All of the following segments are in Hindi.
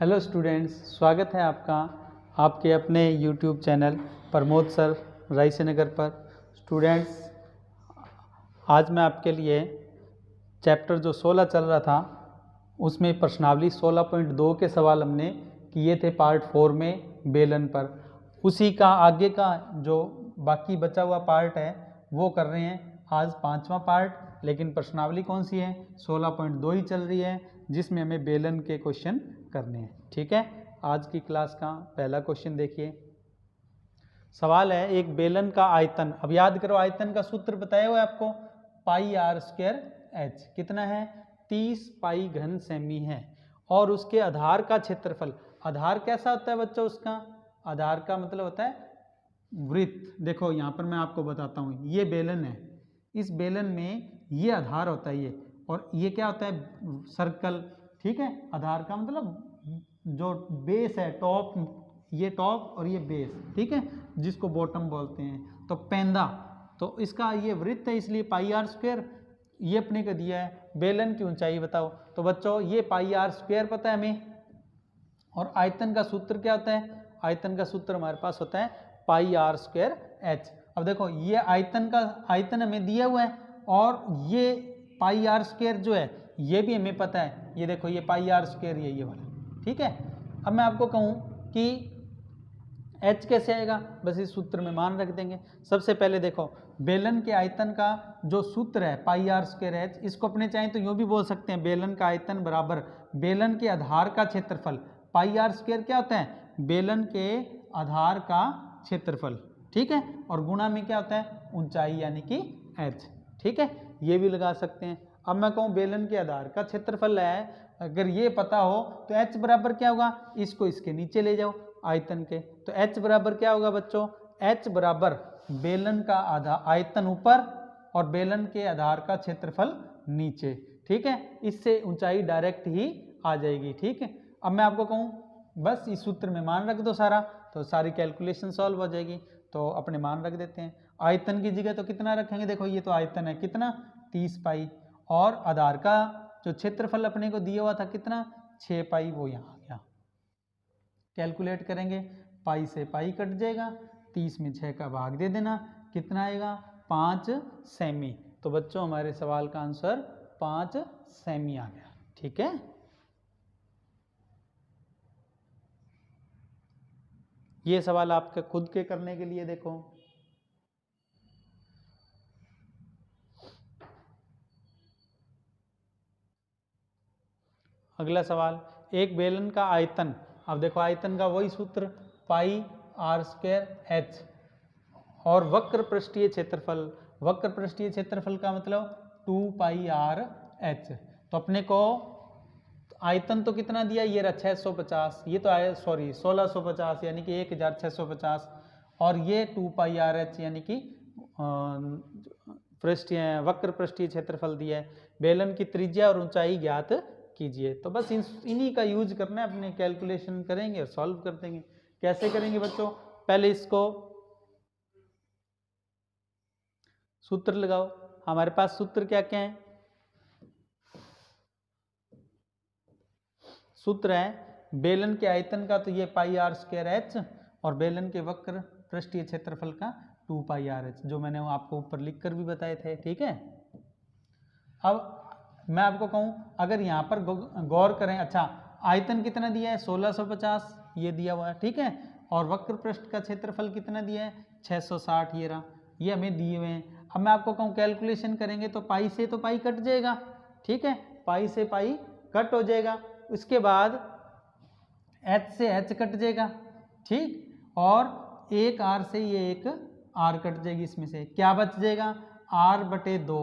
हेलो स्टूडेंट्स, स्वागत है आपका आपके अपने यूट्यूब चैनल प्रमोद सर रायसेनगर पर। स्टूडेंट्स, आज मैं आपके लिए चैप्टर जो 16 चल रहा था उसमें प्रश्नावली 16.2 के सवाल हमने किए थे पार्ट 4 में बेलन पर। उसी का आगे का जो बाकी बचा हुआ पार्ट है वो कर रहे हैं आज 5वां पार्ट। लेकिन प्रश्नावली कौन सी है? 16.2 ही चल रही है, जिसमें हमें बेलन के क्वेश्चन करने हैं। ठीक है, आज की क्लास का पहला क्वेश्चन देखिए। सवाल है, एक बेलन का आयतन, अब याद करो आयतन का सूत्र बताया हुआ है आपको, पाई आर स्क्वायर एच कितना है? 30 पाई घन सेमी है। और उसके आधार का क्षेत्रफल, आधार कैसा होता है बच्चों? उसका आधार का मतलब होता है वृत्त। देखो यहाँ पर मैं आपको बताता हूँ, ये बेलन है, इस बेलन में ये आधार होता है ये, और ये क्या होता है? सर्कल। ठीक है, आधार का मतलब जो बेस है, टॉप, ये टॉप और ये बेस, ठीक है, जिसको बॉटम बोलते हैं। तो पेंदा, तो इसका ये वृत्त है, इसलिए पाई आर स्क्वायर। ये अपने को दिया है। बेलन की ऊंचाई बताओ, तो बच्चों ये पाई आर स्क्वायर पता है हमें। और आयतन का सूत्र क्या होता है? आयतन का सूत्र हमारे पास होता है पाई आर स्क्वायर एच। अब देखो ये आयतन हमें दिया हुआ है, और ये पाई आर स्क्वायर जो है ये भी हमें पता है। ये देखो ये पाई आर स्क्वायर ये वाला, ठीक है। अब मैं आपको कहूँ कि h कैसे आएगा, बस इस सूत्र में मान रख देंगे। सबसे पहले देखो बेलन के आयतन का जो सूत्र है पाई आर स्क्वायर एच, इसको अपने चाहें तो यूँ भी बोल सकते हैं, बेलन का आयतन बराबर बेलन के आधार का क्षेत्रफल। पाई आर स्क्वायर क्या होता है? बेलन के आधार का क्षेत्रफल, ठीक है, और गुणा में क्या होता है? ऊंचाई यानी कि h। ठीक है, ये भी लगा सकते हैं। अब मैं कहूँ बेलन के आधार का क्षेत्रफल है, अगर ये पता हो तो h बराबर क्या होगा? इसको इसके नीचे ले जाओ आयतन के, तो h बराबर क्या होगा बच्चों? h बराबर बेलन का आयतन ऊपर और बेलन के आधार का क्षेत्रफल नीचे। ठीक है, इससे ऊंचाई डायरेक्ट ही आ जाएगी। ठीक है, अब मैं आपको कहूँ बस इस सूत्र में मान रख दो सारा, तो सारी कैलकुलेशन सॉल्व हो जाएगी। तो अपने मान रख देते हैं। आयतन की जगह तो कितना रखेंगे? देखो ये तो आयतन है, कितना? 30 पाई, और आधार का जो क्षेत्रफल अपने को दिया हुआ था कितना? 6 पाई, वो यहाँ आ गया। कैलकुलेट करेंगे, पाई से पाई कट जाएगा, 30 में 6 का भाग दे देना, कितना आएगा? 5 सेमी। तो बच्चों हमारे सवाल का आंसर 5 सेमी आ गया। ठीक है, ये सवाल आपके खुद के करने के लिए देखो। अगला सवाल, एक बेलन का आयतन, अब देखो आयतन का वही सूत्र पाई आर स्क्वायर एच, और वक्र पृष्ठीय क्षेत्रफल, वक्र पृष्ठीय क्षेत्रफल का मतलब 2 पाई आर एच। तो अपने को आयतन तो कितना दिया? ये रहा 650, ये तो आया सॉरी 1650 यानी कि 1650, और ये 2 पाई आर एच यानी कि पृष्ठीय वक्र पृष्ठीय क्षेत्रफल दिया है। बेलन की त्रिज्या और ऊंचाई ज्ञात कीजिए। तो बस इन्हीं का यूज करना है, अपने कैलकुलेशन करेंगे और सॉल्व कर देंगे। कैसे करेंगे बच्चों? पहले इसको सूत्र लगाओ। हमारे पास सूत्र क्या क्या है? सूत्र है बेलन के आयतन का तो ये पाई आर स्क्वायर एच, और बेलन के वक्र पृष्ठीय क्षेत्रफल का 2 पाई आर एच, जो मैंने आपको ऊपर लिखकर भी बताए थे। ठीक है, अब मैं आपको कहूँ अगर यहाँ पर गौर करें, अच्छा आयतन कितना दिया है? 1650 ये दिया हुआ है, ठीक है, और वक्र पृष्ठ का क्षेत्रफल कितना दिया है? 660, ये रहा, ये हमें दिए हुए हैं। अब मैं आपको कहूँ कैलकुलेशन करेंगे तो पाई से तो पाई कट जाएगा, ठीक है, पाई से पाई कट हो जाएगा। उसके बाद h से h कट जाएगा, ठीक, और एक r से ये एक r कट जाएगी, इसमें से क्या बच जाएगा? r/2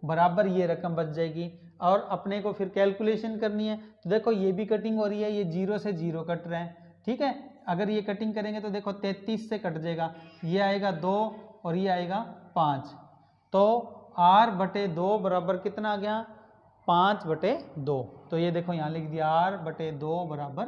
बराबर ये रकम बच जाएगी। और अपने को फिर कैलकुलेशन करनी है, तो देखो ये भी कटिंग हो रही है, ये 0 से 0 कट रहे हैं, ठीक है। अगर ये कटिंग करेंगे तो देखो 33 से कट जाएगा, ये आएगा 2 और ये आएगा 5, तो r/2 बराबर कितना आ गया? 5/2। तो ये देखो यहाँ लिख दिया r/2 बराबर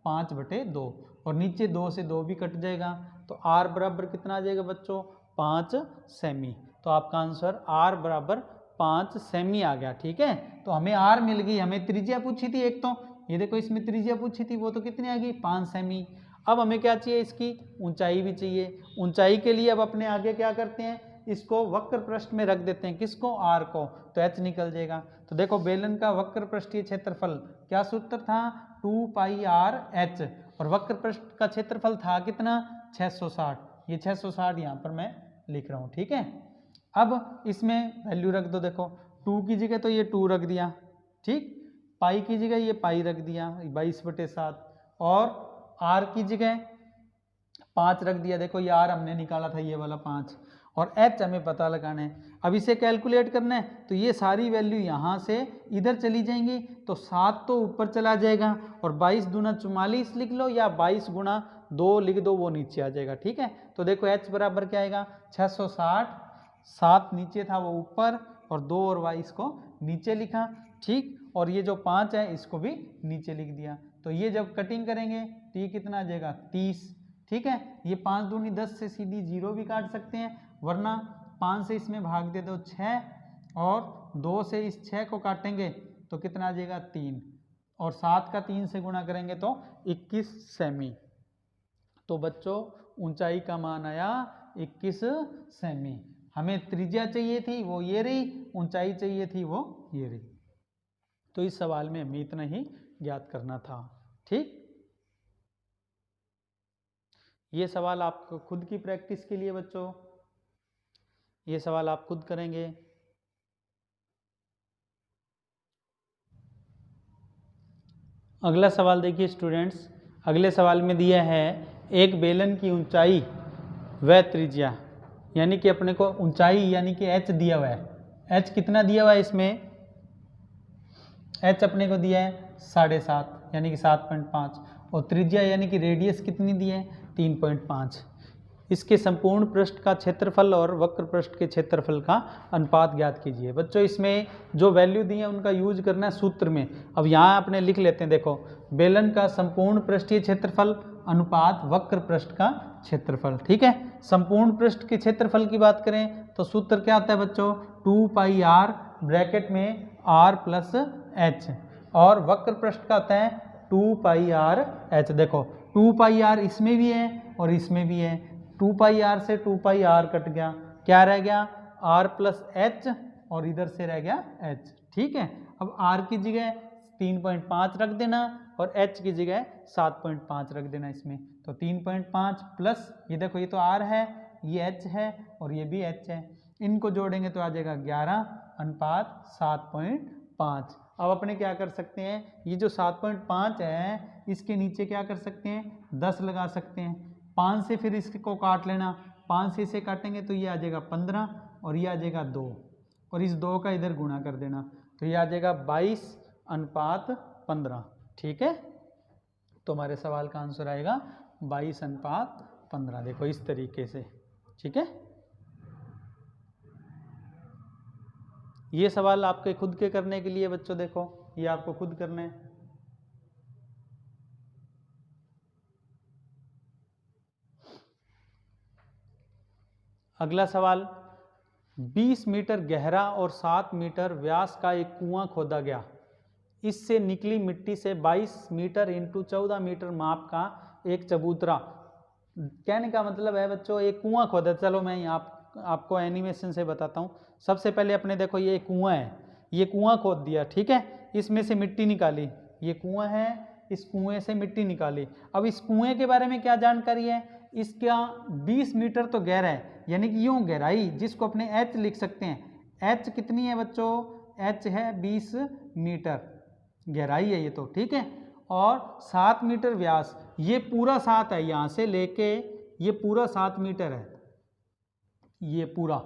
5/2, और नीचे 2 से 2 भी कट जाएगा, तो r बराबर कितना आ जाएगा बच्चों? 5 सेमी। तो आपका आंसर r बराबर 5 सेमी आ गया। ठीक है, तो हमें r मिल गई, हमें त्रिज्या पूछी थी एक, तो ये देखो इसमें त्रिज्या पूछी थी, वो तो कितनी आ गई 5 सेमी। अब हमें क्या चाहिए, इसकी ऊंचाई भी चाहिए। ऊंचाई के लिए अब अपने आगे क्या करते हैं, इसको वक्र पृष्ठ में रख देते हैं, किसको, आर को, तो एच निकल जाएगा। तो देखो बेलन का वक्र पृष्ठीय क्षेत्रफल क्या सूत्र था, 2 पाई आर एच, और वक्र पृष्ठ का क्षेत्रफल था कितना 660, ये 660 यहाँ पर मैं लिख रहा हूँ, ठीक है। अब इसमें वैल्यू रख दो, देखो 2 की जगह तो ये 2 रख दिया, ठीक, पाई की जगह ये पाई रख दिया 22/7, और आर की जगह 5 रख दिया, देखो ये आर हमने निकाला था ये वाला 5, और एच हमें पता लगाना है। अब इसे कैलकुलेट करना है तो ये सारी वैल्यू यहाँ से इधर चली जाएंगी, तो 7 तो ऊपर चला जाएगा, और 22 दूना 44 लिख लो, या 22 गुणा 2 लिख दो, वो नीचे आ जाएगा, ठीक है। तो देखो एच बराबर क्या आएगा 660, 7 नीचे था वो ऊपर, और 2 और 22 को नीचे लिखा, ठीक, और ये जो 5 है इसको भी नीचे लिख दिया। तो ये जब कटिंग करेंगे तो ये कितना आ जाएगा 30, ठीक है। ये 5 दूनी 10 से सीधी 0 भी काट सकते हैं, वरना 5 से इसमें भाग दे दो 6, और 2 से इस 6 को काटेंगे तो कितना आ जाएगा 3, और 7 का 3 से गुणा करेंगे तो 21 सेमी। तो बच्चों ऊंचाई का मान आया 21 सेमी। हमें त्रिज्या चाहिए थी वो ये रही, ऊंचाई चाहिए थी वो ये रही। तो इस सवाल में हमें इतना ही ज्ञात करना था, ठीक। ये सवाल आपको खुद की प्रैक्टिस के लिए बच्चों, ये सवाल आप खुद करेंगे। अगला सवाल देखिए स्टूडेंट्स, अगले सवाल में दिया है एक बेलन की ऊंचाई व त्रिज्या, यानी कि अपने को ऊंचाई यानी कि एच दिया हुआ है। एच कितना दिया हुआ है इसमें, एच अपने को दिया है 7.5 यानी कि 7.5, और त्रिज्या यानी कि रेडियस कितनी दी है 3.5। इसके संपूर्ण पृष्ठ का क्षेत्रफल और वक्र पृष्ठ के क्षेत्रफल का अनुपात ज्ञात कीजिए। बच्चों इसमें जो वैल्यू दी है उनका यूज करना है सूत्र में। अब यहाँ अपने लिख लेते हैं, देखो बेलन का संपूर्ण पृष्ठीय क्षेत्रफल अनुपात वक्र पृष्ठ का क्षेत्रफल, ठीक है। संपूर्ण पृष्ठ के क्षेत्रफल की बात करें तो सूत्र क्या होता है बच्चों, 2 पाई आर ब्रैकेट में आर प्लस एच, और वक्र पृष्ठ का होता है 2 पाई आर एच। देखो 2 पाई आर इसमें भी है और इसमें भी है, 2 पाई आर से 2 पाई आर कट गया, क्या रह गया आर प्लस एच, और इधर से रह गया एच, ठीक है। अब आर की जगह 3.5 रख देना, और एच की जगह 7.5 रख देना इसमें, तो 3.5 प्लस ये देखो ये तो आर है, ये एच है, और ये भी एच है, इनको जोड़ेंगे तो आ जाएगा 11:7.5। अब अपने क्या कर सकते हैं, ये जो 7.5 है इसके नीचे क्या कर सकते हैं 10 लगा सकते हैं, 5 से फिर इसको काट लेना, 5 से इसे काटेंगे तो ये आ जाएगा 15, और ये आ जाएगा 2, और इस 2 का इधर गुणा कर देना, तो ये आ जाएगा 22:15, ठीक है। तो हमारे सवाल का आंसर आएगा 22:15। देखो इस तरीके से, ठीक है। ये सवाल आपके खुद के करने के लिए बच्चों, देखो ये आपको खुद करना है। अगला सवाल, 20 मीटर गहरा और 7 मीटर व्यास का एक कुआं खोदा गया, इससे निकली मिट्टी से 22 मीटर इंटू 14 मीटर माप का एक चबूतरा। कहने का मतलब है बच्चों एक कुआं खोदा, चलो मैं आपको एनिमेशन से बताता हूँ। सबसे पहले अपने देखो ये कुआं है, ये कुआं खोद दिया, ठीक है, इसमें से मिट्टी निकाली, ये कुआं है, इस कुएं से मिट्टी निकाली। अब इस कुएं के बारे में क्या जानकारी है, इसका 20 मीटर तो गहरा है, यानी कि यूँ गहराई जिसको अपने एच लिख सकते हैं। एच कितनी है बच्चों, एच है 20 मीटर गहराई है ये तो, ठीक है। और 7 मीटर व्यास, ये पूरा 7 है, यहाँ से लेके ये पूरा 7 मीटर है ये पूरा।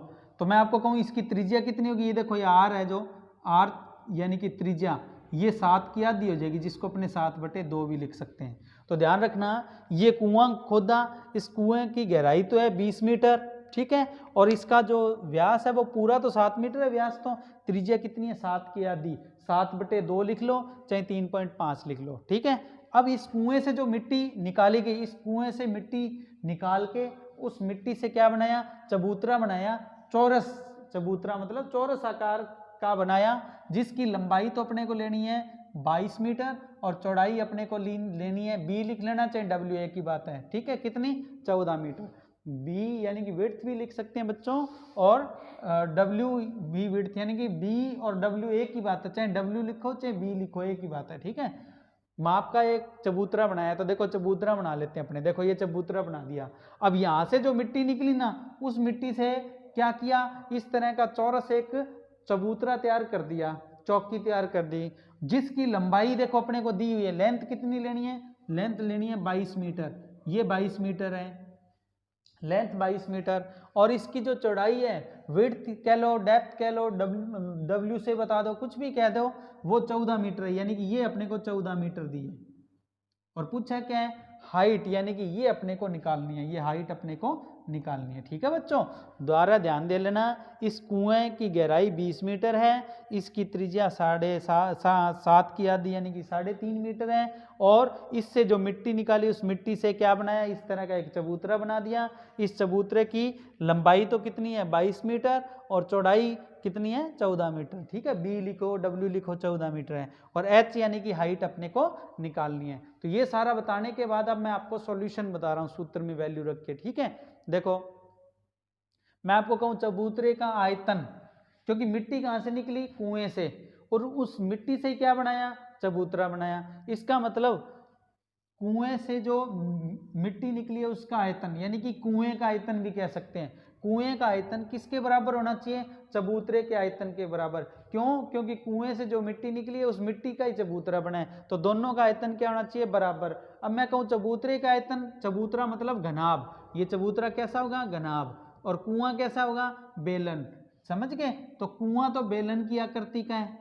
तो मैं आपको कहूँ इसकी त्रिज्या कितनी होगी, ये देखो ये आर है, जो आर यानी कि त्रिज्या ये 7 की आधी हो जाएगी, जिसको अपने 7/2 भी लिख सकते हैं। तो ध्यान रखना ये कुआं खोदा, इस कुएं की गहराई तो है 20 मीटर, ठीक है, और इसका जो व्यास है वो पूरा तो 7 मीटर है व्यास, तो त्रिज्या कितनी है 7 की आधी, 7/2 लिख लो चाहे 3.5 लिख लो, ठीक है। अब इस कुएं से जो मिट्टी निकाली गई, इस कुएं से मिट्टी निकाल के उस मिट्टी से क्या बनाया, चबूतरा बनाया, चौरस चबूतरा मतलब चौरस आकार का बनाया, जिसकी लंबाई तो अपने को लेनी है 22 मीटर और चौड़ाई अपने को लेनी है बी लिख लेना, चाहे डब्ल्यू ए की बात है, ठीक है, कितनी 14 मीटर। बी यानी कि विड्थ भी लिख सकते हैं बच्चों, और डब्ल्यू भी विड्थ यानी कि बी और डब्ल्यू ए की बात है, चाहे डब्ल्यू लिखो चाहे बी लिखो, ए की बात है, ठीक है। माप का एक चबूतरा बनाया, तो देखो चबूतरा बना लेते हैं अपने, देखो ये चबूतरा बना दिया। अब यहाँ से जो मिट्टी निकली ना, उस मिट्टी से क्या किया, इस तरह का चौरस एक चबूतरा तैयार कर दिया, चौकी तैयार कर दी, जिसकी लंबाई देखो अपने को दी हुई है। लेंथ कितनी लेनी है, लेंथ लेनी है 22 मीटर, ये 22 मीटर है, लेंथ 22 मीटर। और इसकी जो चौड़ाई है, विड्थ कह लो, डेप्थ कह लो, डब्ल्यू से बता दो, कुछ भी कह दो, वो 14 मीटर है, यानी कि ये अपने को 14 मीटर दी है। और पूछा क्या है, हाइट, यानी कि ये अपने को निकालनी है, ये हाइट अपने को निकालनी है, ठीक है बच्चों। द्वारा ध्यान दे लेना, इस कुएं की गहराई 20 मीटर है, इसकी त्रिज्या 7.5 की आधी यानी कि 3.5 मीटर है, और इससे जो मिट्टी निकाली उस मिट्टी से क्या बनाया, इस तरह का एक चबूतरा बना दिया। इस चबूतरे की लंबाई तो कितनी है 22 मीटर, और चौड़ाई कितनी है 14 मीटर, ठीक है। बी लिखो, डब्ल्यू लिखो, 14 मीटर है, और एच यानी कि हाइट अपने को निकालनी है। तो ये सारा बताने के बाद अब मैं आपको सॉल्यूशन बता रहा हूँ सूत्र में वैल्यू रख के, ठीक है। देखो मैं आपको कहूँ चबूतरे का आयतन, क्योंकि मिट्टी कहाँ से निकली, कुएं से, और उस मिट्टी से क्या बनाया, चबूतरा बनाया। इसका मतलब कुएं से जो मिट्टी निकली है उसका आयतन, यानी कि कुएं का आयतन भी कह सकते हैं। कुएं का आयतन किसके बराबर होना चाहिए, चबूतरे के आयतन के बराबर। क्यों, क्योंकि कुएं से जो मिट्टी निकली है उस मिट्टी का ही चबूतरा बना है, तो दोनों का आयतन क्या होना चाहिए, बराबर। अब मैं कहूँ चबूतरे का आयतन, चबूतरा मतलब घनाभ, ये चबूतरा कैसा होगा, घनाभ, और कुआं कैसा होगा, बेलन, समझ गए। तो कुआं तो बेलन की आकृति का है,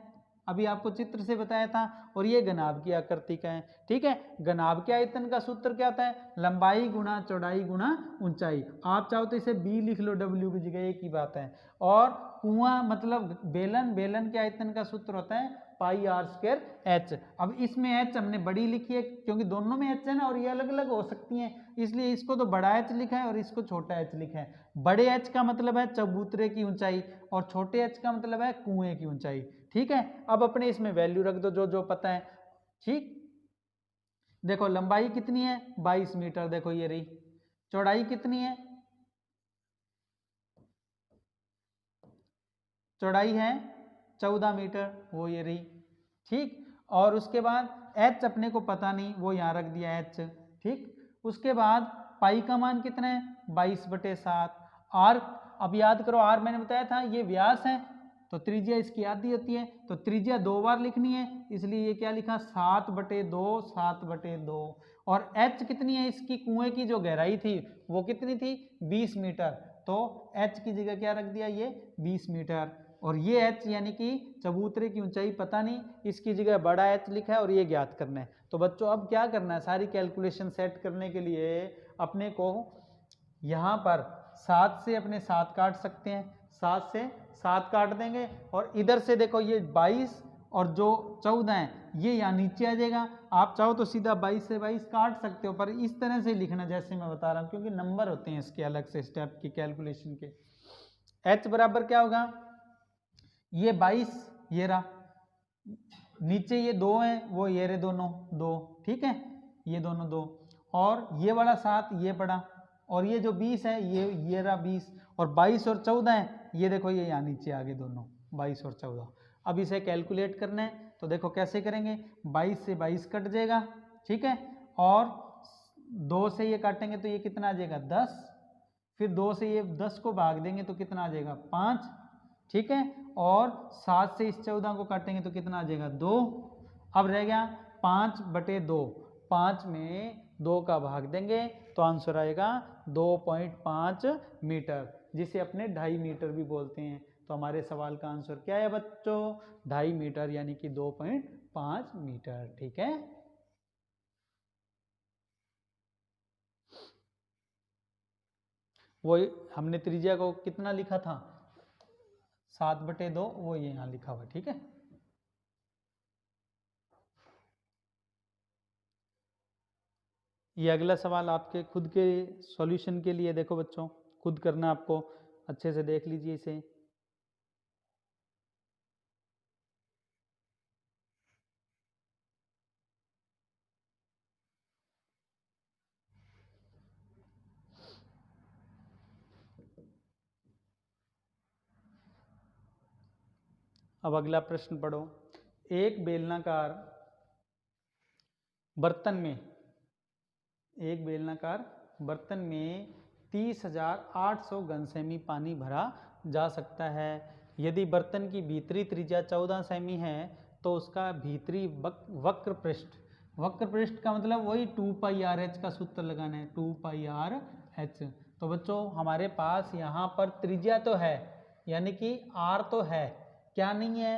अभी आपको चित्र से बताया था, और ये घनाभ की आकृति का है, ठीक है। घनाभ के आयतन का सूत्र क्या होता है, लंबाई गुणा चौड़ाई गुणा ऊंचाई। आप चाहो तो इसे बी लिख लो, डब्ल्यू की जगह, एक ही बात है। और कुआं मतलब बेलन, बेलन के आयतन का सूत्र होता है पाई आर स्क्वायर एच। अब इसमें एच हमने बड़ी लिखी है, क्योंकि दोनों में एच है ना, और ये अलग अलग हो सकती हैं, इसलिए इसको तो बड़ा एच लिखा है और इसको छोटा एच लिखा है। बड़े एच का मतलब है चबूतरे की ऊंचाई, और छोटे एच का मतलब है कुएं की ऊंचाई, ठीक है। अब अपने इसमें वैल्यू रख दो जो जो पता है, ठीक। देखो लंबाई कितनी है 22 मीटर, देखो ये रही। चौड़ाई कितनी है, चौड़ाई है 14 मीटर, वो ये रही, ठीक। और उसके बाद h अपने को पता नहीं, वो यहाँ रख दिया h, ठीक। उसके बाद पाई का मान कितना है 22/7। आर, अब याद करो, आर मैंने बताया था ये व्यास है, तो त्रिज्या इसकी आधी होती है, तो त्रिज्या 2 बार लिखनी है, इसलिए ये क्या लिखा 7/2, 7/2। और h कितनी है, इसकी कुएं की जो गहराई थी वो कितनी थी 20 मीटर, तो h की जगह क्या रख दिया, ये 20 मीटर। और ये h यानी कि चबूतरे की ऊंचाई पता नहीं, इसकी जगह बड़ा h लिखा है, और ये ज्ञात करना है। तो बच्चों अब क्या करना है, सारी कैलकुलेशन सेट करने के लिए अपने को यहाँ पर 7 से अपने 7 काट सकते हैं, 7 से 7 काट देंगे, और इधर से देखो ये 22 और जो 14 है ये यहाँ नीचे आ जाएगा। आप चाहो तो सीधा 22 से 22 काट सकते हो, पर इस तरह से लिखना जैसे मैं बता रहा हूँ, क्योंकि नंबर होते हैं इसके अलग से स्टेप की कैलकुलेशन के। h बराबर क्या होगा, ये 22 ये रहा, नीचे ये 2 है, वो ये रहे दोनों 2, ठीक है, ये दोनों 2, और ये वाला 7 ये पड़ा, और ये जो 20 है ये रहा 20, और 22 और 14 है, ये देखो ये यहाँ नीचे आ गए दोनों 22 और 14। अब इसे कैलकुलेट करना है, तो देखो कैसे करेंगे, 22 से 22 कट जाएगा, ठीक है, और 2 से ये काटेंगे तो ये कितना आ जाएगा 10, फिर 2 से ये 10 को भाग देंगे तो कितना आ जाएगा 5, ठीक है, और 7 से इस 14 को काटेंगे तो कितना आ जाएगा 2। अब रह गया 5/2, 5 में 2 का भाग देंगे तो आंसर आएगा 2.5 मीटर, जिसे अपने 2.5 मीटर भी बोलते हैं। तो हमारे सवाल का आंसर क्या है बच्चों, 2.5 मीटर यानी कि 2.5 मीटर, ठीक है। वो हमने त्रिज्या को कितना लिखा था 7/2, वो ये यहाँ लिखा हुआ, ठीक है। ये अगला सवाल आपके खुद के सॉल्यूशन के लिए, देखो बच्चों खुद करना आपको, अच्छे से देख लीजिए इसे। अब अगला प्रश्न पढ़ो। एक बेलनाकार बर्तन में 30,800 घन सेमी पानी भरा जा सकता है। यदि बर्तन की भीतरी त्रिज्या 14 सेमी है तो उसका भीतरी वक्र पृष्ठ का मतलब वही 2πr/h का सूत्र लगाना है, 2πr/h। तो बच्चों हमारे पास यहाँ पर त्रिज्या तो है, यानी कि r तो है, क्या नहीं है,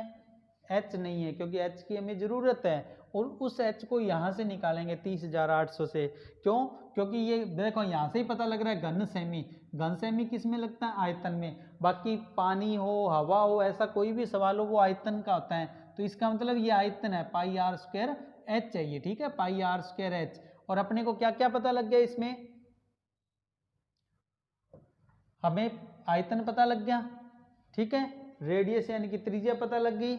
h नहीं है, क्योंकि h की हमें ज़रूरत है। और उस h को यहाँ से निकालेंगे 30,800 से। क्यों? क्योंकि ये देखो यहाँ से ही पता लग रहा है घन सेमी किस में लगता है, आयतन में। बाकी पानी हो, हवा हो, ऐसा कोई भी सवाल हो, वो आयतन का होता है। तो इसका मतलब ये आयतन है, πr² चाहिए, ठीक है, πr²h। और अपने को क्या क्या पता लग गया इसमें, हमें आयतन पता लग गया, ठीक है, रेडियस यानी कि त्रिज्या पता लग गई,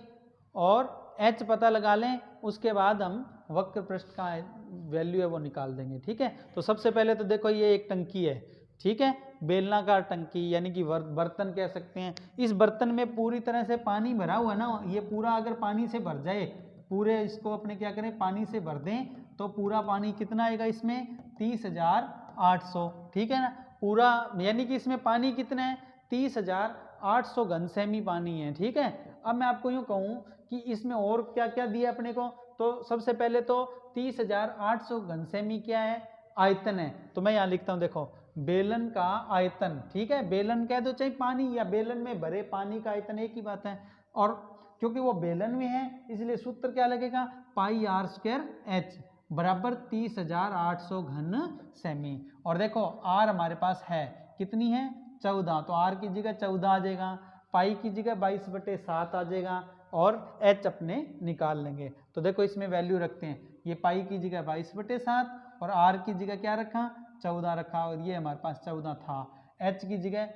और h पता लगा लें। उसके बाद हम वक्र पृष्ठ का वैल्यू है वो निकाल देंगे, ठीक है। तो सबसे पहले तो देखो ये एक टंकी है, ठीक है, बेलनाकार टंकी यानी कि बर्तन कह सकते हैं। इस बर्तन में पूरी तरह से पानी भरा हुआ ना, ये पूरा अगर पानी से भर जाए, पूरे इसको अपने क्या करें, पानी से भर दें, तो पूरा पानी कितना आएगा इसमें, 30,800, ठीक है ना, पूरा, यानी कि इसमें पानी कितना है, 30,800 घन सेमी पानी है, ठीक है। अब मैं आपको यूँ कहूँ कि इसमें और क्या क्या दिया अपने को, तो सबसे पहले तो 30,800 घन सेमी क्या है, आयतन है। तो मैं यहाँ लिखता हूँ, देखो बेलन का आयतन, ठीक है, बेलन कह दो चाहे पानी, या बेलन में भरे पानी का आयतन एक ही बात है। और क्योंकि वो बेलन में है इसलिए सूत्र क्या लगेगा, πr²h बराबर 30,800 घन सेमी। और देखो r हमारे पास है, कितनी है, 14, तो r की जगह 14 आ जाएगा, पाई की जगह 22/7 आ जाएगा, और h अपने निकाल लेंगे। तो देखो इसमें वैल्यू रखते हैं, ये पाई की जगह 22/7 और r की जगह क्या रखा, 14 रखा, और ये हमारे पास 14 था। h की जगह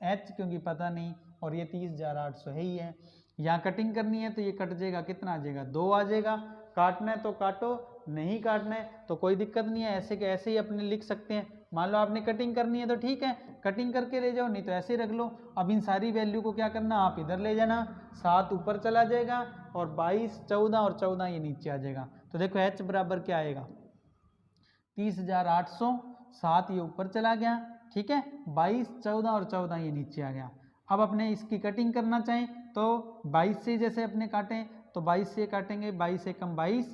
h क्योंकि पता नहीं, और ये 30,800 है ही है। यहाँ कटिंग करनी है तो ये कट जाएगा, कितना आ जाएगा, 2 आ जाएगा। काटना है तो काटो, नहीं काटना है तो कोई दिक्कत नहीं है, ऐसे के ऐसे ही अपने लिख सकते हैं। मान लो आपने कटिंग करनी है तो ठीक है, कटिंग करके ले जाओ, नहीं तो ऐसे ही रख लो। अब इन सारी वैल्यू को क्या करना, आप इधर ले जाना, 7 ऊपर चला जाएगा, और 22, 14 और 14 ये नीचे आ जाएगा। तो देखो h बराबर क्या आएगा, 30,800, 7 ये ऊपर चला गया, ठीक है, 22, 14 और 14 ये नीचे आ गया। अब अपने इसकी कटिंग करना चाहें तो 22 से जैसे अपने काटें, तो 22 से काटेंगे, 22 से कम 22,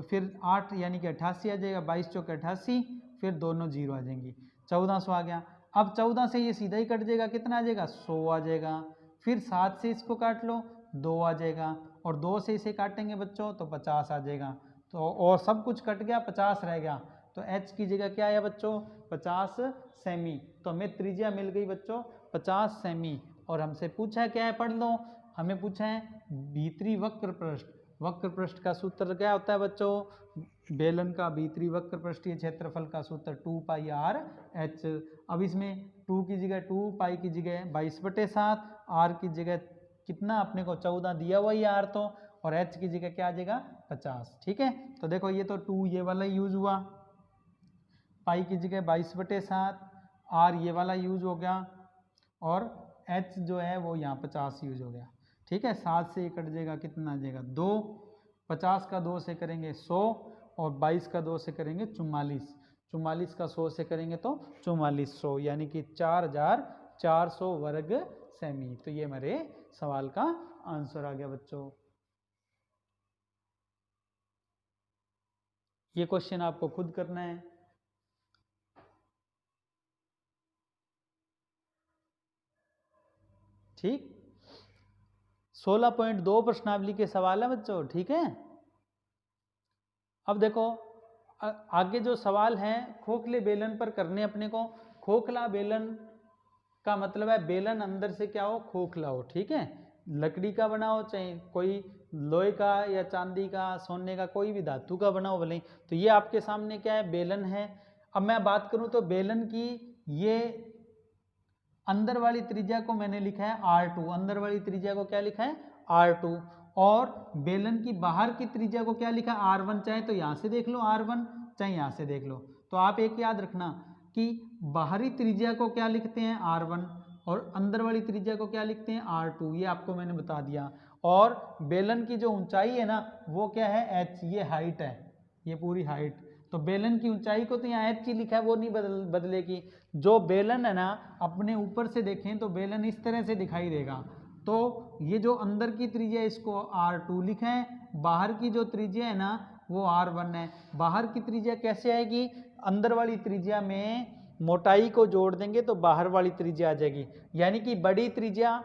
फिर 8 यानी कि 88 आ जाएगा, 22 चौक 88, फिर दोनों जीरो आ जाएंगी, 1400 आ गया। अब 14 से ये सीधा ही कट जाएगा, कितना आ जाएगा, 100 आ जाएगा। फिर 7 से इसको काट लो, 2 आ जाएगा, और 2 से इसे काटेंगे बच्चों तो 50 आ जाएगा। तो और सब कुछ कट गया, 50 रह गया, तो h की जगह क्या आया बच्चों, 50 सेमी। तो हमें त्रिज्या मिल गई बच्चों 50 सेमी। और हमसे पूछा क्या है, पढ़ लो, हमें पूछा है भीतरी वक्र पृष्ठ का सूत्र क्या होता है बच्चों, बेलन का भीतरी वक्र पृष्ठीय क्षेत्रफल का सूत्र 2πr/h। अब इसमें 2 की जगह 2, पाई की जगह 22/7, r की जगह कितना अपने को 14 दिया हुआ ही r, तो और h की जगह क्या आ जाएगा, 50, ठीक है। तो देखो ये तो 2 ये वाला यूज हुआ, पाई की जगह 22/7, r ये वाला यूज हो गया, और h जो है वो यहाँ 50 यूज हो गया, ठीक है। 7 से ये कट जाएगा, कितना आ जाएगा, 2, 50 का 2 से करेंगे 100, और 22 का 2 से करेंगे 44, 44 का 100 से करेंगे तो 4400, यानी कि 4,400 वर्ग सेमी। तो ये हमारे सवाल का आंसर आ गया बच्चों। ये क्वेश्चन आपको खुद करना है, ठीक। 16.2 प्रश्नावली के सवाल है बच्चों, ठीक है। अब देखो आगे जो सवाल हैं खोखले बेलन पर करने अपने को। खोखला बेलन का मतलब है बेलन अंदर से क्या हो, खोखला हो, ठीक है, लकड़ी का बना हो, चाहे कोई लोहे का या चांदी का, सोने का, कोई भी धातु का बना हो भले। तो ये आपके सामने क्या है, बेलन है। अब मैं बात करूं तो बेलन की ये अंदर वाली त्रिज्या को मैंने लिखा है R2, अंदर वाली त्रिज्या को क्या लिखा है, R2, और बेलन की बाहर की त्रिज्या को क्या लिखा है, R1। चाहे तो यहाँ से देख लो R1, चाहे यहाँ से देख लो। तो आप एक याद रखना कि बाहरी त्रिज्या को क्या लिखते हैं R1, और अंदर वाली त्रिज्या को क्या लिखते हैं R2, ये आपको मैंने बता दिया। और बेलन की जो ऊंचाई है ना वो क्या है h, ये हाइट है, ये पूरी हाइट। तो बेलन की ऊंचाई को तो यहाँ h ही लिखा है, वो नहीं बदलेगी। जो बेलन है ना अपने ऊपर से देखें तो बेलन इस तरह से दिखाई देगा। तो ये जो अंदर की त्रिज्या इसको R2 लिखें, बाहर की जो त्रिज्या है ना वो R1 है। बाहर की त्रिज्या कैसे आएगी, अंदर वाली त्रिज्या में मोटाई को जोड़ देंगे तो बाहर वाली त्रिज्या आ जाएगी, यानी कि बड़ी त्रिज्या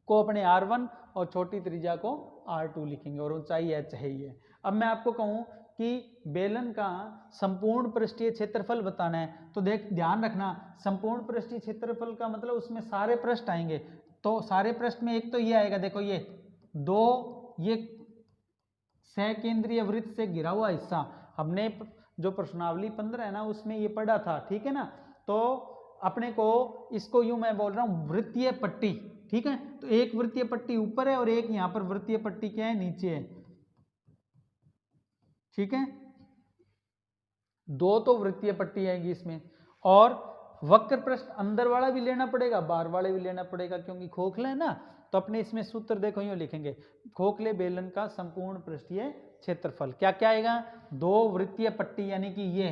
को अपने R1 और छोटी त्रिज्या को R2 लिखेंगे और ऊंचाई h है ही है। अब मैं आपको कहूँ कि बेलन का संपूर्ण पृष्ठीय क्षेत्रफल बताना है तो ध्यान रखना, संपूर्ण पृष्ठीय क्षेत्रफल का मतलब उसमें सारे पृष्ठ आएंगे। तो सारे पृष्ठ में एक तो ये आएगा, देखो ये दो, ये सकेंद्रीय वृत्त से घिरा हुआ हिस्सा, हमने जो प्रश्नावली 15 है ना उसमें ये पढ़ा था, ठीक है ना। तो अपने को इसको यूं मैं बोल रहा हूं वृत्तीय पट्टी, ठीक है। तो एक वृत्तीय पट्टी ऊपर है और एक यहां पर वृत्तीय पट्टी क्या है, नीचे है, ठीक है। दो तो वृत्तीय पट्टी आएगी इसमें, और वक्र पृष्ठ अंदर वाला भी लेना पड़ेगा, बाहर वाले भी लेना पड़ेगा, क्योंकि खोखला है ना। तो अपने इसमें सूत्र देखो यूं लिखेंगे, खोखले बेलन का संपूर्ण पृष्ठीय क्षेत्रफल क्या क्या आएगा, दो वृत्तीय पट्टी यानी कि ये,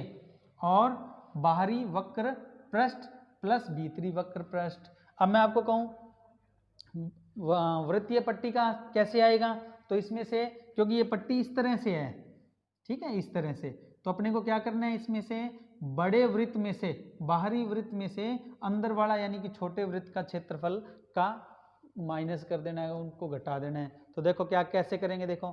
और बाहरी वक्र पृष्ठ प्लस भीतरी वक्र पृष्ठ। अब मैं आपको कहूं वृत्तीय पट्टी का कैसे आएगा, तो इसमें से क्योंकि ये पट्टी इस तरह से है, ठीक है, इस तरह से, तो अपने को क्या करना है, इसमें से बड़े वृत्त में से, बाहरी वृत्त में से अंदर वाला यानी कि छोटे वृत्त का क्षेत्रफल का माइनस कर देना है, उनको घटा देना है। तो देखो क्या कैसे करेंगे, देखो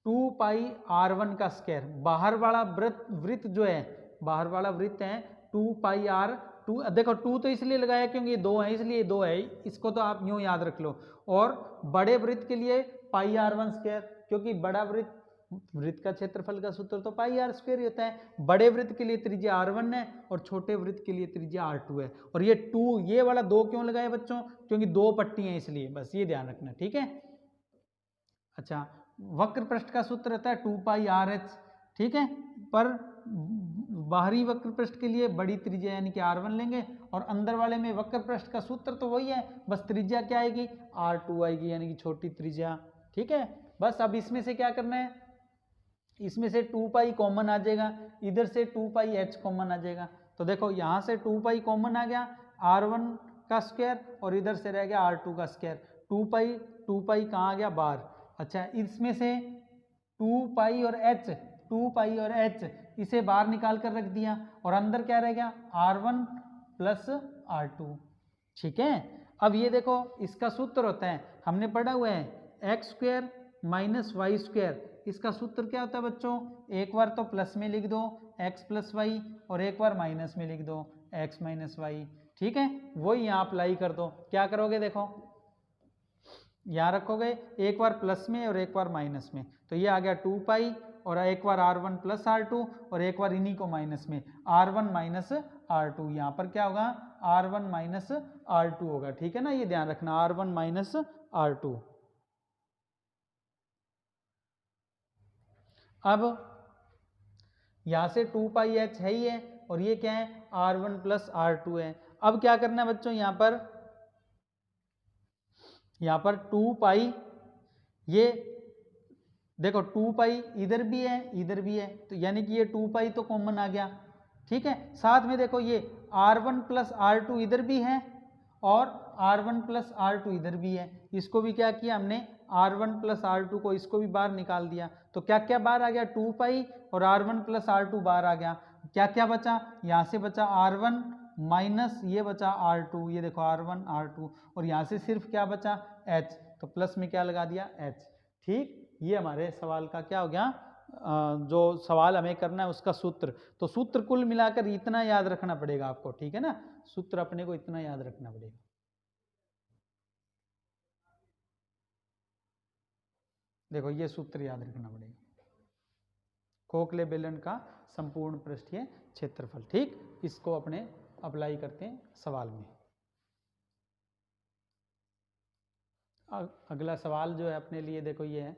2 पाई R1 का स्क्वायर, बाहर वाला वृत्त जो है, बाहर वाला वृत्त है 2 पाई R2, देखो 2 तो इसलिए लगाया क्योंकि ये 2 है इसलिए 2 है, इसको तो आप यूं याद रख लो। और बड़े वृत्त के लिए पाई R1 स्क्वायर, क्योंकि बड़ा वृत्त का क्षेत्रफल का सूत्र तो पाई R स्क्वायर होता है। बड़े वृत्त के लिए त्रिज्या R1 है और छोटे वृत्त के लिए त्रिज्या R2 है। और ये 2, ये वाला 2 क्यों लगाया बच्चों, क्योंकि 2 पट्टी हैं इसलिए, बस ये ध्यान रखना, ठीक है। अच्छा, वक्र पृष्ठ का सूत्र रहता है 2 पाई RH, ठीक है, पर बाहरी वक्र पृष्ठ के लिए बड़ी त्रिज्या यानी कि R1 लेंगे, और अंदर वाले में वक्र पृष्ठ का सूत्र तो वही है, बस त्रिज्या क्या आएगी, R2 आएगी, यानी कि छोटी त्रिज्या, ठीक है। बस अब इसमें से क्या करना है, इसमें से 2 पाई कॉमन आ जाएगा, इधर से 2 पाई h कॉमन आ जाएगा। तो देखो यहाँ से 2 पाई कॉमन आ गया, R1 का स्क्वायर, और इधर से रह गया R2 का स्क्वायर। 2 पाई कहाँ आ गया, बाहर। अच्छा, इसमें से 2 पाई और h, 2 पाई और h इसे बाहर निकाल कर रख दिया, और अंदर क्या रह गया, R1 प्लस R2, ठीक है। अब ये देखो इसका सूत्र होता है, हमने पढ़ा हुआ है x square minus y square, इसका सूत्र क्या होता है बच्चों, एक बार तो प्लस में लिख दो x प्लस वाई, और एक बार माइनस में लिख दो x माइनस वाई, ठीक है। वही यहाँ अप्लाई कर दो, क्या करोगे, देखो यहाँ रखोगे एक बार प्लस में और एक बार माइनस में, तो ये आ गया 2 पाई, और एक बार R1 प्लस R2, और एक बार इन्हीं को माइनस में R1 माइनस R2, यहाँ पर क्या होगा, R1 माइनस R2 होगा, ठीक है ना, ये ध्यान रखना, R1 माइनस R2। अब यहां से 2 पाई h है ही है, और ये क्या है, R1 प्लस R2 है। अब क्या करना है बच्चों, यहां पर 2 पाई, ये देखो 2 पाई इधर भी है इधर भी है, तो यानी कि ये 2 पाई तो कॉमन आ गया, ठीक है। साथ में देखो ये R1 प्लस R2 इधर भी है, और R1 प्लस R2 इधर भी है, इसको भी क्या किया हमने, R1 प्लस R2 को इसको भी बाहर निकाल दिया, तो क्या क्या बाहर आ गया, 2 पाई और R1 प्लस R2 बाहर आ गया। क्या क्या बचा, यहाँ से बचा R1 माइनस ये बचा R2, ये देखो R1 R2, और यहाँ से सिर्फ क्या बचा H, तो प्लस में क्या लगा दिया H, ठीक। ये हमारे सवाल का क्या हो गया, जो सवाल हमें करना है उसका सूत्र। तो सूत्र कुल मिलाकर इतना याद रखना पड़ेगा आपको, ठीक है ना, सूत्र अपने को इतना याद रखना पड़ेगा। देखो ये सूत्र याद रखना पड़ेगा, खोखले बेलन का संपूर्ण पृष्ठीय क्षेत्रफल, ठीक। इसको अपने अप्लाई करते हैं सवाल में। अगला सवाल जो है अपने लिए, देखो ये है,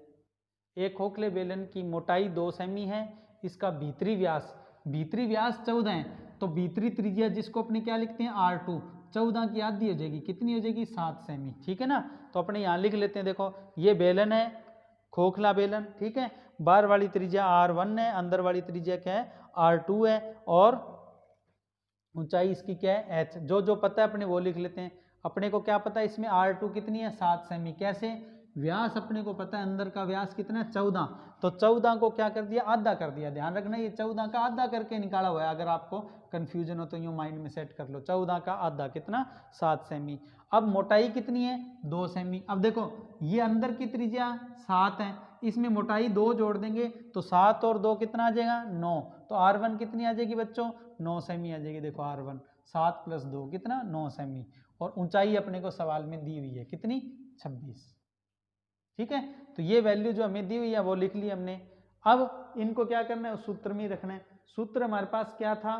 एक खोखले बेलन की मोटाई 2 सेमी है, इसका भीतरी व्यास 14 है, तो भीतरी त्रिज्या जिसको अपने क्या लिखते हैं R2, 14 की आधी हो जाएगी, कितनी हो जाएगी 7 सेमी, ठीक है ना। तो अपने यहाँ लिख लेते हैं, देखो ये बेलन है, खोखला बेलन, ठीक है। बाहर वाली त्रिज्या R1 है, अंदर वाली त्रिज्या क्या है R2 है, और ऊंचाई इसकी क्या है h। जो जो पता है अपने वो लिख लेते हैं। अपने को क्या पता है इसमें R2 कितनी है 7 सेमी। कैसे, व्यास अपने को पता है अंदर का व्यास कितना है 14, तो 14 को क्या कर दिया आधा कर दिया। ध्यान रखना ये 14 का आधा करके निकाला हुआ है, अगर आपको कंफ्यूजन हो तो यूं माइंड में सेट कर लो। 14 का आधा कितना 7 सेमी। अब मोटाई कितनी है 2 सेमी। अब देखो ये अंदर की त्रिज्या 7 है, इसमें मोटाई 2 जोड़ देंगे तो 7 और 2 कितना आ जाएगा 9, तो R1 कितनी आ जाएगी बच्चों 9 सेमी आ जाएगी। देखो R1 7 + 2 कितना 9 सेमी, और ऊंचाई अपने को सवाल में दी हुई है कितनी 26, ठीक है। तो ये वैल्यू जो हमें दी हुई है वो लिख ली हमने। अब इनको क्या करना है उस सूत्र में ही रखना है। सूत्र हमारे पास क्या था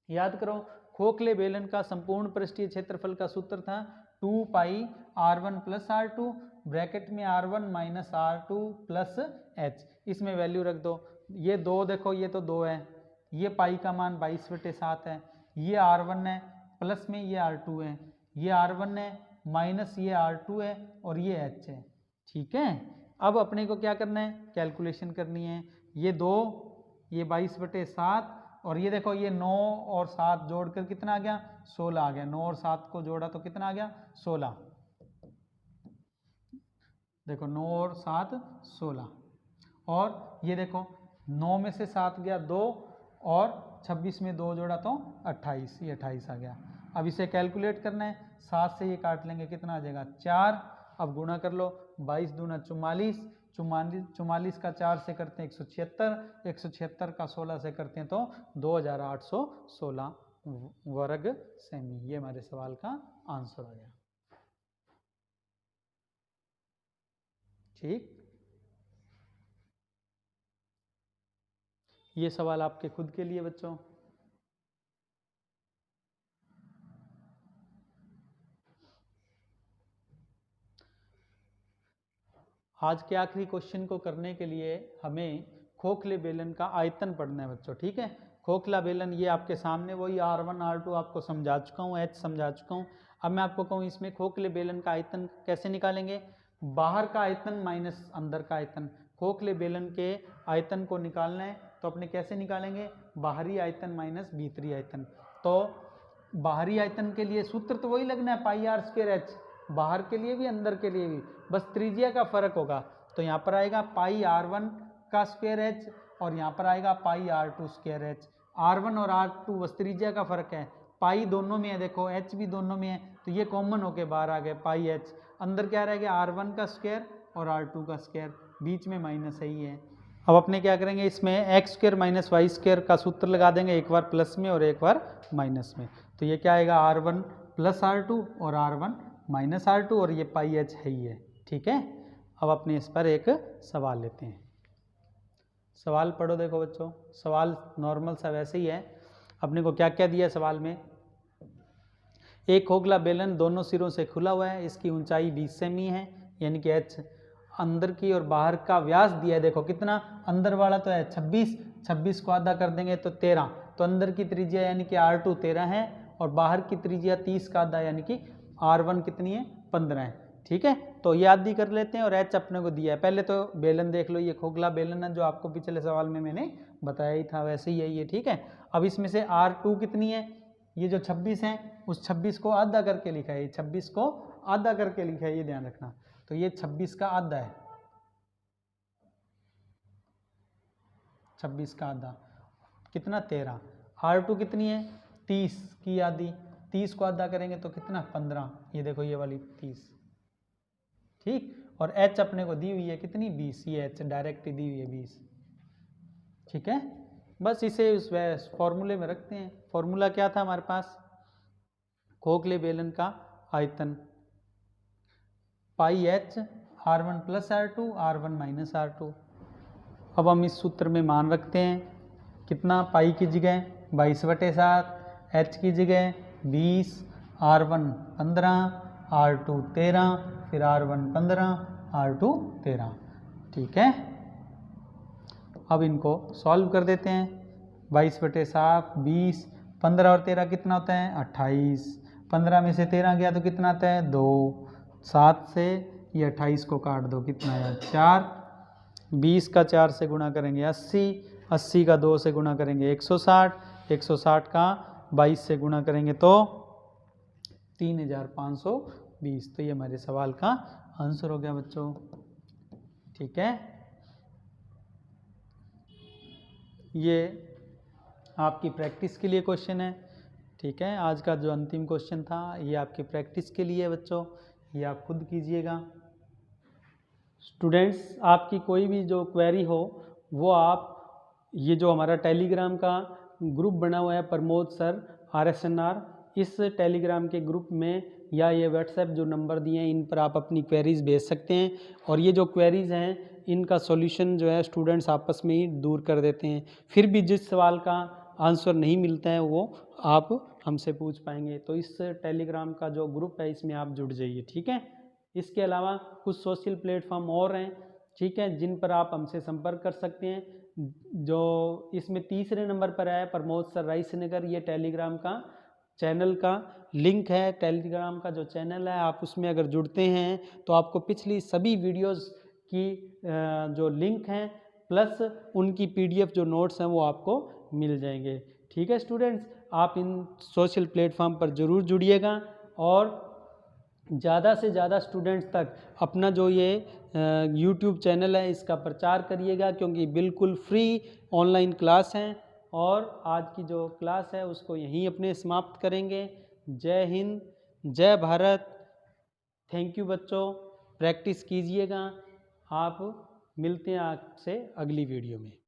याद करो, खोखले बेलन का संपूर्ण पृष्ठीय क्षेत्रफल का सूत्र था 2 पाई R1 + R2 ब्रैकेट में R1 - R2 + H। इसमें वैल्यू रख दो। ये 2 देखो ये तो 2 है, ये पाई का मान 22/7 है, ये R1 है प्लस में ये R2 है, ये R1 है माइनस ये R2 है, और ये H है, ठीक है। अब अपने को क्या करना है कैलकुलेशन करनी है। ये 2 ये 22/7, और ये देखो ये 9 और 7 जोड़कर कितना आ गया 16 आ गया। 9 और 7 को जोड़ा तो कितना आ गया 16। देखो 9 और 7 16, और ये देखो 9 में से 7 गया 2, और 26 में 2 जोड़ा तो 28, ये 28 आ गया। अब इसे कैलकुलेट करना है, 7 से ये काट लेंगे कितना आ जाएगा 4। अब गुणा कर लो, 22 दूना 44, 44 का 4 से करते हैं 176, 176 का 16 से करते हैं तो 2816 वर्ग सेमी। ये हमारे सवाल का आंसर आ गया, ठीक। ये सवाल आपके खुद के लिए बच्चों। आज के आखिरी क्वेश्चन को करने के लिए हमें खोखले बेलन का आयतन पढ़ना है बच्चों, ठीक है। खोखला बेलन ये आपके सामने वही R1 R2 आपको समझा चुका हूँ, H समझा चुका हूँ। अब मैं आपको कहूँ इसमें खोखले बेलन का आयतन कैसे निकालेंगे। बाहर का आयतन माइनस अंदर का आयतन। खोखले बेलन के आयतन को निकालना है तो अपने कैसे निकालेंगे, बाहरी आयतन माइनस भीतरी आयतन। तो बाहरी आयतन के लिए सूत्र तो वही लगना है πr²h, बाहर के लिए भी अंदर के लिए भी, बस त्रिज्या का फर्क होगा। तो यहाँ पर आएगा πr1 का स्क्वायर h, और यहाँ पर आएगा πr2²h। R1 और R2 बस त्रिज्या का फर्क है, पाई दोनों में है, देखो h भी दोनों में है, तो ये कॉमन होके बाहर आ गए πh। अंदर क्या रह गया R1 का स्क्वायर और R2 का स्क्वायर, बीच में माइनस ही है। अब अपने क्या करेंगे इसमें x² - y² का सूत्र लगा देंगे, एक बार प्लस में और एक बार माइनस में। तो ये क्या आएगा R1 + R2 और R1 - R2, और ये πh है ही है, ठीक है। अब अपने इस पर एक सवाल लेते हैं। सवाल पढ़ो, देखो बच्चों सवाल नॉर्मल सा वैसे ही है। अपने को क्या क्या दिया है सवाल में, एक खोखला बेलन दोनों सिरों से खुला हुआ है, इसकी ऊंचाई 20 सेमी है यानी कि h। अंदर की और बाहर का व्यास दिया है, देखो कितना, अंदर वाला तो है 26, 26 को आधा कर देंगे तो 13, तो अंदर की त्रिज्या यानी कि R2 13 है, और बाहर की त्रिज्या 30 का आधा यानी कि R1 कितनी है 15 है, ठीक है। तो ये आधी कर लेते हैं, और h अपने को दिया है। पहले तो बेलन देख लो, ये खोखला बेलन है जो आपको पिछले सवाल में मैंने बताया ही था, वैसे ही है ये, ठीक है। अब इसमें से R2 कितनी है, ये जो 26 है उस 26 को आधा करके लिखा है, 26 को आधा करके लिखा है, ये ध्यान रखना। तो ये 26 का आधा है, 26 का आधा कितना 13। R2 कितनी है 30 की आधी, 30 को आधा करेंगे तो कितना 15, ये देखो ये वाली 30, ठीक। और h अपने को दी हुई है कितनी 20, ये h डायरेक्ट दी हुई है 20, ठीक है। बस इसे उस फॉर्मूले में रखते हैं। फॉर्मूला क्या था हमारे पास, खोखले बेलन का आयतन πh R1 + R2 R1 - R2। अब हम इस सूत्र में मान रखते हैं कितना, पाई की जगह 22/7, h की जगह 20, R1 15, R2 13, फिर R1 15, R2 13, ठीक है। अब इनको सॉल्व कर देते हैं। 22/7, 20, 15 और 13 कितना होता है 28, 15 में से 13 गया तो कितना आता है 2। 7 से ये 28 को काट दो, कितना आया 4। 20 का 4 से गुणा करेंगे 80। 80 का 2 से गुणा करेंगे 160। 160 का 22 से गुणा करेंगे तो 3520। तो ये हमारे सवाल का आंसर हो गया बच्चों। ठीक है, ये आपकी प्रैक्टिस के लिए क्वेश्चन है। ठीक है, आज का जो अंतिम क्वेश्चन था ये आपकी प्रैक्टिस के लिए है बच्चों, ये आप खुद कीजिएगा। स्टूडेंट्स, आपकी कोई भी जो क्वेरी हो वो आप, ये जो हमारा टेलीग्राम का ग्रुप बना हुआ है प्रमोद सर RSNR, इस टेलीग्राम के ग्रुप में या ये व्हाट्सएप जो नंबर दिए हैं इन पर आप अपनी क्वेरीज़ भेज सकते हैं। और ये जो क्वेरीज़ हैं इनका सॉल्यूशन जो है स्टूडेंट्स आपस में ही दूर कर देते हैं। फिर भी जिस सवाल का आंसर नहीं मिलता है वो आप हमसे पूछ पाएंगे। तो इस टेलीग्राम का जो ग्रुप है इसमें आप जुड़ जाइए। ठीक है, इसके अलावा कुछ सोशल प्लेटफॉर्म और हैं, ठीक है, जिन पर आप हमसे संपर्क कर सकते हैं। जो इसमें तीसरे नंबर पर है प्रमोद सर रायसीनगर, ये टेलीग्राम का चैनल का लिंक है। टेलीग्राम का जो चैनल है आप उसमें अगर जुड़ते हैं तो आपको पिछली सभी वीडियोस की जो लिंक हैं प्लस उनकी PDF जो नोट्स हैं वो आपको मिल जाएंगे। ठीक है स्टूडेंट्स, आप इन सोशल प्लेटफॉर्म पर ज़रूर जुड़िएगा और ज़्यादा से ज़्यादा स्टूडेंट्स तक अपना जो ये YouTube चैनल है इसका प्रचार करिएगा, क्योंकि बिल्कुल फ्री ऑनलाइन क्लास हैं। और आज की जो क्लास है उसको यहीं अपने समाप्त करेंगे। जय हिंद, जय भारत। थैंक यू बच्चों, प्रैक्टिस कीजिएगा। आप मिलते हैं आपसे अगली वीडियो में।